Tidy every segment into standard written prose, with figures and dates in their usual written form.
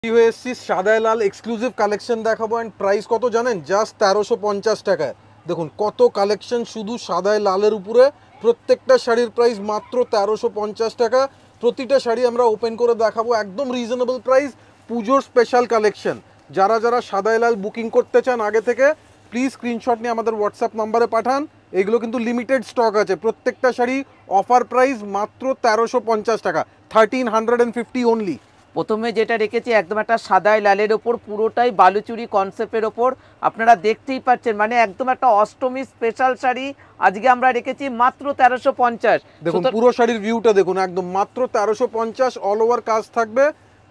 হয়ে এসেছি সাদায় লাল exclusive collection দেখাবো এন্ড প্রাইস কত জানেন? জাস্ট 1350 টাকায়। দেখুন কত কালেকশন শুধু সাদায় লালের উপরে। প্রত্যেকটা শাড়ির প্রাইস মাত্র 1350 টাকা। প্রতিটা শাড়ি আমরা ওপেন করে দেখাবো, একদম রিজনেবল প্রাইস, পুজোর স্পেশাল কালেকশন। যারা যারা সাদায় লাল বুকিং করতে চান আগে থেকে প্লিজ স্ক্রিনশট নিয়ে আমাদের হোয়াটসঅ্যাপ নাম্বারে পাঠান। এগুলো কিন্তু লিমিটেড স্টক আছে। প্রত্যেকটা শাড়ি অফার প্রাইস মাত্র 1350 টাকা, 1350 অনলি। প্রথমে যেটা রেখেছি একদম একটা সাদায় লালের ওপর, পুরোটাই বালুচুরি কনসেপ্টের ওপর। আপনারা দেখতেই পাচ্ছেন, মানে একদম একটা অষ্টমী স্পেশাল শাড়ি আজকে আমরা রেখেছি মাত্র 1350। দেখুন পুরো শাড়ির ভিউটা দেখুন, একদম মাত্র 1350। অল ওভার কাজ থাকবে,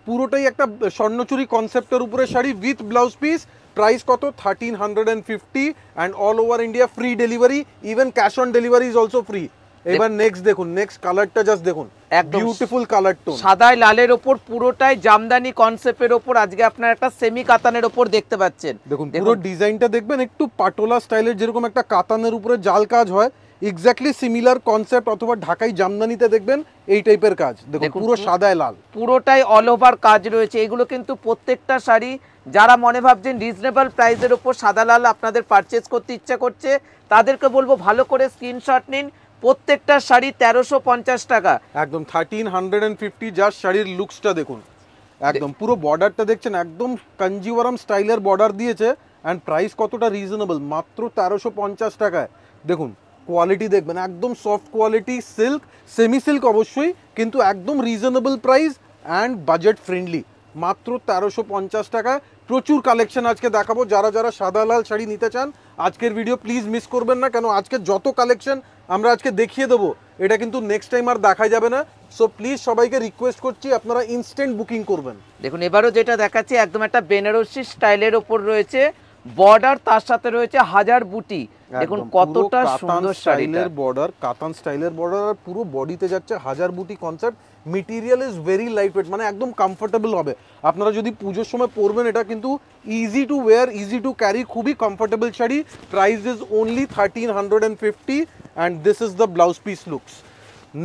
পুরোটাই একটা স্বর্ণচুরি কনসেপ্টের উপরে sari with blouse piece. Price কত? 1350 and all over India free delivery, even cash on delivery is also free. এবার নেক্সট দেখুন, নেক্সট কালারটা জাস্ট দেখুন, বিউটিফুল কালার টোন, সাদায় লালের ওপর পুরোটাই জামদানি কনসেপ্টের ওপর আজকে আপনারা একটা সেমি কাতানের ওপর দেখতে পাচ্ছেন। দেখুন পুরো ডিজাইনটা দেখবেন, একটু পাটোলা স্টাইলের, যেরকম একটা কাতানের উপরে জাল কাজ হয়, এক্স্যাক্টলি সিমিলার কনসেপ্ট, অথবা ঢাকাই জামদানিতে দেখবেন এই টাইপের কাজ। দেখুন পুরো সাদায় লাল, পুরোটাই অল ওভার কাজ রয়েছে। এগুলো কিন্তু প্রত্যেকটা শাড়ি যারা মনে ভাবছেন রিজনেবল প্রাইসের ওপর সাদা লাল আপনাদের পারচেজ করতে ইচ্ছা করছে, তাদেরকে বলবো ভালো করে স্ক্রিনশট নিন। প্রত্যেকটা শাড়ি 1350 টাকা, একদম 1350। জাস্ট শাড়ির লুকসটা দেখুন, একদম পুরো বর্ডারটা দেখছেন, একদম কাঞ্জিওয়ারাম স্টাইলের বর্ডার দিয়েছে। অ্যান্ড প্রাইস কতটা রিজনেবল, মাত্র 1350 টাকায়। দেখুন কোয়ালিটি দেখবেন, একদম soft quality, silk, semi silk অবশ্যই, কিন্তু একদম reasonable price and budget friendly. মাত্র 1350 টাকায় প্রচুর কালেকশন আজকে দেখাবো। যারা যারা সাদা লাল শাড়ি নিতে চান আজকের ভিডিও প্লিজ মিস করবেন না, কেন আজকে যত কালেকশন আমরা আজকে দেখিয়ে দেবো এটা কিন্তু নেক্সট টাইম আর দেখা যাবে না। সো প্লিজ সবাইকে রিকোয়েস্ট করছি আপনারা ইনস্ট্যান্ট বুকিং করবেন। দেখুন এবারও যেটা দেখাচ্ছি একদম একটা বেনারসি স্টাইলের ওপর রয়েছে বর্ডার, তার সাথে রয়েছে হাজার বুটি। দেখুন কতটা সুন্দর স্টাইলের বর্ডার, কাতান স্টাইলের বর্ডার, আর পুরো বডিতে যাচ্ছে হাজার বুটি concept. Material is very light weight, মানে একদম কমফোর্টেবল হবে। আপনারা যদি পুজোর সময় পরবেন এটা কিন্তু easy to wear, easy to carry, খুবই comfortable sari. Price is only 1350 and this is the blouse piece looks.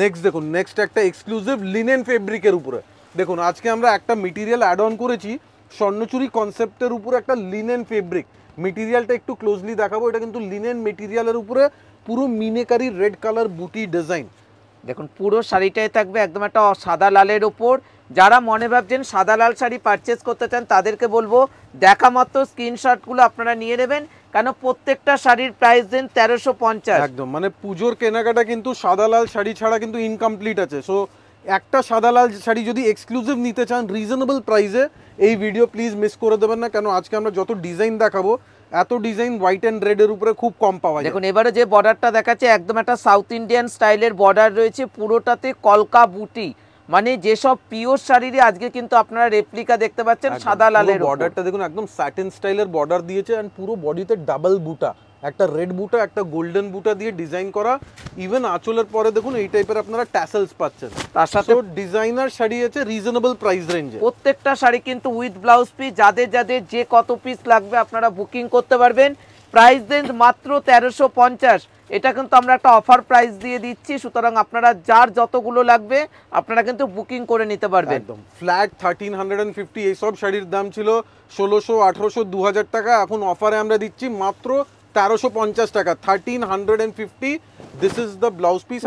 Next দেখুন, নেক্সট একটা এক্সক্লুসিভ লিনেন ফেব্রিকের উপরে। দেখুন আজকে আমরা একটা মেটেরিয়াল অ্যাড অন করেছি স্বর্ণচুরি কনসেপ্টের উপরে, একটা লিনেন ফেব্রিক। মেটেরিয়ালটা একটু ক্লোজলি দেখাবো, এটা কিন্তু লিনেন মেটেরিয়ালের উপরে পুরো মিনেকারি রেড কালার বুটি ডিজাইন। দেখুন পুরো শাড়িটাই থাকবে একদম একটা সাদা লালের ওপর। যারা মনে ভাবছেন সাদা লাল শাড়ি পারচেজ করতে চান তাদেরকে বলবো দেখা মাত্র স্ক্রিনশটগুলো আপনারা নিয়ে নেবেন, কেন প্রত্যেকটা শাড়ির প্রাইস দেন 1350। একদম মানে পুজোর কেনাকাটা কিন্তু সাদা লাল শাড়ি ছাড়া কিন্তু ইনকমপ্লিট আছে। সো একটা সাদা লাল শাড়ি যদি এক্সক্লুসিভ নিতে চান রিজনেবল প্রাইসে, এই ভিডিও প্লিজ মিস করে দেবেন না, কেন আজকে আমরা যত ডিজাইন দেখাবো এত ডিজাইন হোয়াইট অ্যান্ড রেডের উপরে খুব কম পাওয়া যায়। দেখুন এবারে যে বর্ডারটা দেখাচ্ছে একদম একটা সাউথ ইন্ডিয়ান স্টাইলের বর্ডার রয়েছে, পুরোটাতে কলকা বুটি। মানে যেসব পিওর শাড়িরই আজকে কিন্তু আপনারা রেপ্লিকা দেখতে পাচ্ছেন সাদা লালের। বর্ডারটা দেখুন, একদম স্যাটিন স্টাইলের বর্ডার দিয়েছে, এন্ড পুরো বডিতে ডাবল বুটা, একটা রেড বুটা একটা গোল্ডেন বুটা দিয়ে ডিজাইন করা। ইভেন আঁচলের পরে দেখুন এই টাইপের আপনারা ট্যাসেলস পাচ্ছেন। তার সাথে ডিজাইনার শাড়ি আছে রিজনেবল প্রাইস রেঞ্জে। প্রত্যেকটা শাড়ি কিন্তু উইথ ব্লাউজ পিস। যাদের যাদের যে কত পিস লাগবে আপনারা বুকিং করতে পারবেন। প্রাইস রেঞ্জ মাত্র 1350। এটা কিন্তু আমরা একটা অফার প্রাইস দিয়ে দিচ্ছি, সুতরাং আপনারা যার যতগুলো লাগবে আপনারা কিন্তু বুকিং করে নিতে পারবেন। একদম ফ্ল্যাট 1350। এইসব শাড়ির দাম ছিল 1600, 1800, 2000 টাকা। এখন অফারে আমরা দিচ্ছি মাত্র 1350 টাকা, 1350। This is the blouse piece.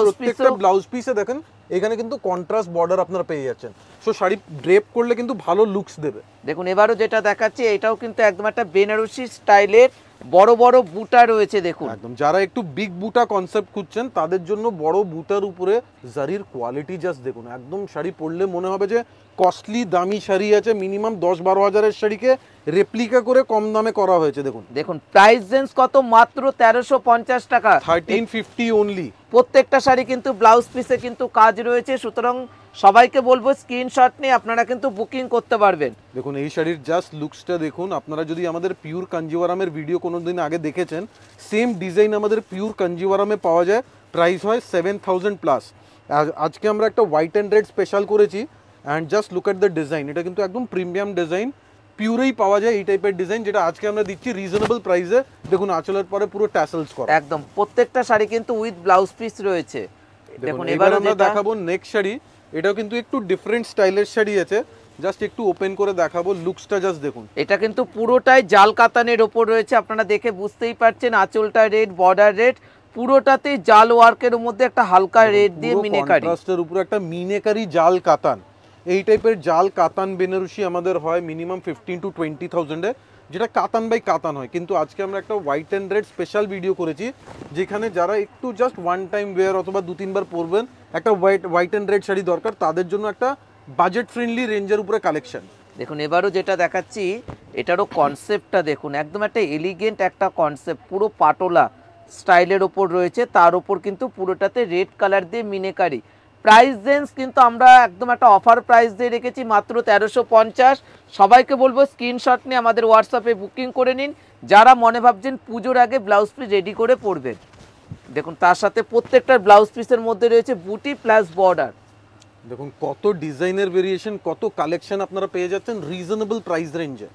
প্রত্যেকটা ব্লাউজ পিসে দেখেন এখানে কিন্তু কন্ট্রাস্ট বর্ডার আপনারা পেয়ে যাচ্ছেন। সো শাড়ি ড্রেপ করলে কিন্তু ভালো লুকস দেবে। দেখুন এবারও যেটা দেখাচ্ছি এটাও কিন্তু একদম একটা বেনারসি স্টাইলের বড় বড় বুটা রয়েছে। দেখুন একদম যারা একটু বিগ বুটা কনসেপ্ট খুঁজছেন তাদের জন্য বড় বুটার উপরে জারির কোয়ালিটি জাস্ট দেখুন, একদম শাড়ি পরলে মনে হবে যে কস্টলি দামি শাড়ি আছে। মিনিমাম 10-12 হাজারের শাড়িকে রেপ্লিকা করে কম দামে করা হয়েছে। দেখুন দেখুন প্রাইস রেঞ্জ কত, মাত্র 1350 টাকা, 1350 অনলি। প্রত্যেকটা শাড়ি কিন্তু ব্লাউজ পিসে কিন্তু কাজ রয়েছে, সুতরাং সবাইকে বলবো স্ক্রিনশট নিয়ে আপনারা কিন্তু বুকিং করতে পারবেন। দেখুন এই শাড়ির জাস্ট লুকসটা দেখুন। আপনারা যদি আমাদের পিওর কাঞ্জিওয়ারামের ভিডিও কোনো দিন আগে দেখেছেন, সেম ডিজাইন আমাদের পিওর কাঞ্জিওয়ারামে পাওয়া যায়। প্রাইস হয় 7000 প্লাস। আজকে আমরা একটা হোয়াইট অ্যান্ড রেড স্পেশাল করেছি, and just look at the design. এটা কিন্তু একদম প্রিমিয়াম ডিজাইন, পিওরেই পাওয়া যায় এই টাইপের ডিজাইন, যেটা আজকে আমরা দিচ্ছি রিজনেবল প্রাইসে। দেখুন আঁচলের পরে পুরো ট্যাসেলস করা। একদম প্রত্যেকটা শাড়ি কিন্তু উইথ ব্লাউজ পিস রয়েছে। দেখুন এবার আমরা দেখাবো নেক্সট শাড়ি। এটাও কিন্তু একটু ডিফারেন্ট স্টাইলের শাড়ি আছে। জাস্ট একটু ওপেন করে দেখাবো, লুকসটা জাস্ট দেখুন। এটা কিন্তু পুরোটাই জাল কাতানের ওপর রয়েছে, আপনারা দেখে বুঝতেই পারছেন। আঁচলটা রেড, বর্ডার রেড, পুরোটাতেই জাল ওয়ার্কের মধ্যে একটা হালকা রেড দিয়ে মিনেকারি, কন্ট্রাস্টের উপরে একটা মিনেকারি জাল কাতান। এই টাইপের জাল কাতান বেনারসি আমাদের হয় মিনিমাম 15 to 20,000-এ, যেটা কাতান বাই কাতান হয়। কিন্তু আজকে আমরা একটা white and red special video করেছি, যেখানে যারা একটু জাস্ট ওয়ান টাইম ওয়্যার অথবা 2-3 বার পরবেন, একটা হোয়াইট অ্যান্ড রেড শাড়ি দরকার, তাদের জন্য একটা বাজেট ফ্রেন্ডলি রেঞ্জের উপরে কালেকশন। দেখুন এবারও যেটা দেখাচ্ছি এটারও কনসেপ্টটা দেখুন, একদম একটা এলিগেন্ট একটা কনসেপ্ট, পুরো পাটোলা স্টাইলের ওপর রয়েছে, তার ওপর কিন্তু পুরোটাতে রেড কালার দিয়ে মিনেকারি। প্রাইস রেঞ্জ কিন্তু আমরা একদম একটা অফার প্রাইস দিয়ে রেখেছি মাত্র 1350। সবাইকে বলবো স্ক্রিনশট নিয়ে আমাদের হোয়াটসঅ্যাপে বুকিং করে নিন, যারা মনে ভাবছেন পুজোর আগে ব্লাউজ পিস রেডি করে পরবেন। দেখুন তার সাথে প্রত্যেকটার ব্লাউজ পিসের মধ্যে রয়েছে বুটি প্লাস বর্ডার। দেখুন কত ডিজাইনের ভেরিয়েশন, কত কালেকশন আপনারা পেয়ে যাচ্ছেন রিজনেবল প্রাইস রেঞ্জে।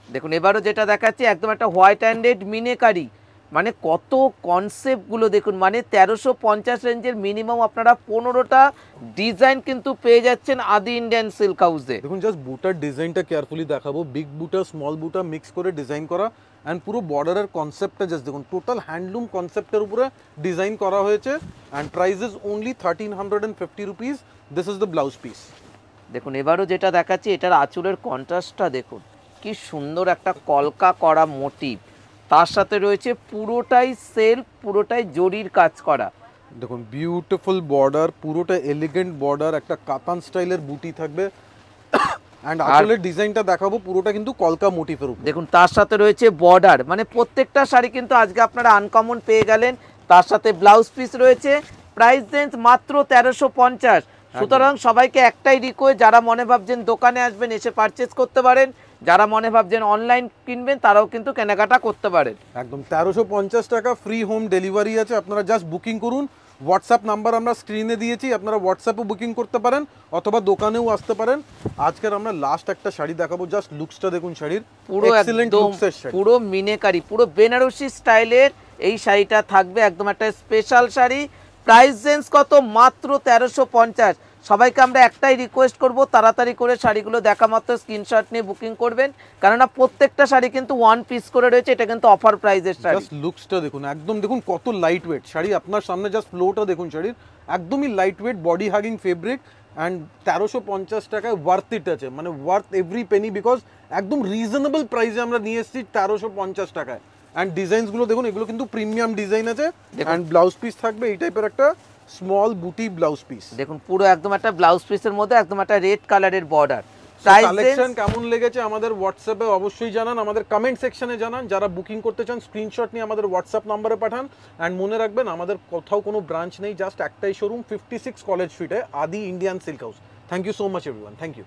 দেখুন এবারও যেটা দেখাচ্ছি একদম একটা হোয়াইট অ্যান্ড রেড মিনেকারি, মানে কত কনসেপ্টগুলো দেখুন, মানে 1350 রেঞ্জের মিনিমাম আপনারা 15টা ডিজাইন কিন্তু পেয়ে যাচ্ছেন আদি ইন্ডিয়ান সিল্ক হাউসে। দেখুন জাস্ট বুটার ডিজাইনটা কেয়ারফুলি দেখাবো, বিগ বুটা স্মল বুটা মিক্স করে ডিজাইন করা, অ্যান্ড পুরো বর্ডারের কনসেপ্টটা জাস্ট দেখুন, টোটাল হ্যান্ডলুম কনসেপ্টের উপরে ডিজাইন করা হয়েছে, and price is only 1350 rupees. This is the blouse piece. দেখুন এবারও যেটা দেখাচ্ছি এটার আঁচলের কন্ট্রাস্টটা দেখুন, কি সুন্দর একটা কলকা করা মোটিভ, তার সাথে রয়েছে পুরোটাই সেলফ, পুরোটাই জরির কাজ করা। দেখুন বিউটিফুল বর্ডার, পুরোটা এলিগেন্ট বর্ডার, একটা কাতান স্টাইলের বুটি থাকবে, অ্যান্ড আঁচলের ডিজাইনটা দেখাবো পুরোটা কিন্তু কলকা মোটিফের উপর। দেখুন তার সাথে রয়েছে বর্ডার, মানে প্রত্যেকটা শাড়ি কিন্তু আজকে আপনারা আনকমন পেয়ে গেলেন। তার সাথে ব্লাউজ পিস রয়েছে, প্রাইস রেঞ্জ মাত্র 1350। সুতরাং সবাইকে একটাই রিকোয়েস্ট, যারা মনে ভাবছেন দোকানে আসবেন এসে পারচেজ করতে পারেন, যারা মনে ভাবছেন অনলাইন কিনবেন তারাও কিন্তু কেনাকাটা করতে পারেন। একদম 1350 টাকা, ফ্রি হোম ডেলিভারি আছে, আপনারা জাস্ট বুকিং করুন। হোয়াটসঅ্যাপ নাম্বার আমরা স্ক্রিনে দিয়েছি, আপনারা হোয়াটসঅ্যাপে বুকিং করতে পারেন অথবা দোকানেও আসতে পারেন। আজকের আমরা লাস্ট একটা শাড়ি দেখাবো, জাস্ট লুকসটা দেখুন শাড়ির, পুরো এক্সিলেন্ট লুকসের শাড়ি, পুরো মিনেকারি, পুরো বেনারসি স্টাইলের এই শাড়িটা থাকবে, একদম একটা স্পেশাল শাড়ি। প্রাইস রেঞ্জ কত? মাত্র 1350। সবাইকে আমরা একটাই রিকোয়েস্ট করব, তাড়াতাড়ি করে শাড়িগুলো দেখা মাত্র স্ক্রিনশট নিয়ে বুকিং করবেন, কেননা প্রত্যেকটা শাড়ি কিন্তু ওয়ান পিস করে রয়েছে, এটা কিন্তু অফার প্রাইসের শাড়ি। জাস্ট লুকসটা দেখুন, একদম দেখুন কত লাইট ওয়েট শাড়ি, আপনার সামনে জাস্ট ফ্লোটা দেখুন শাড়ির, একদমই light weight body hugging fabric, and 1350 টাকায় ওয়ার্থ ইট আছে, মানে ওয়ার্থ এভরি পেনি, বিকজ একদম রিজনেবল প্রাইসে আমরা নিয়ে এসেছি 1350 টাকায়। অ্যান্ড ডিজাইনসগুলো দেখুন, এগুলো কিন্তু প্রিমিয়াম ডিজাইন আছে, অ্যান্ড ব্লাউজ পিস থাকবে এই টাইপের একটা স্মল বুটি ব্লাউজ পিস। দেখুন পুরো একদম একটা ব্লাউজ পিসের মধ্যে একদম একটা রেড কালারের বর্ডার। কালেকশন কেমন লেগেছে আমাদের হোয়াটসঅ্যাপে অবশ্যই জানান, আমাদের কমেন্ট সেকশনে জানান। যারা বুকিং করতে চান স্ক্রিনশট নিয়ে আমাদের হোয়াটসঅ্যাপ নম্বরে পাঠান। অ্যান্ড মনে রাখবেন আমাদের কোথাও কোনো ব্রাঞ্চ নেই, জাস্ট একটাই শোরুম, 56 কলেজ স্ট্রিটে, Adi Indian silk house. Thank you so much everyone, thank you.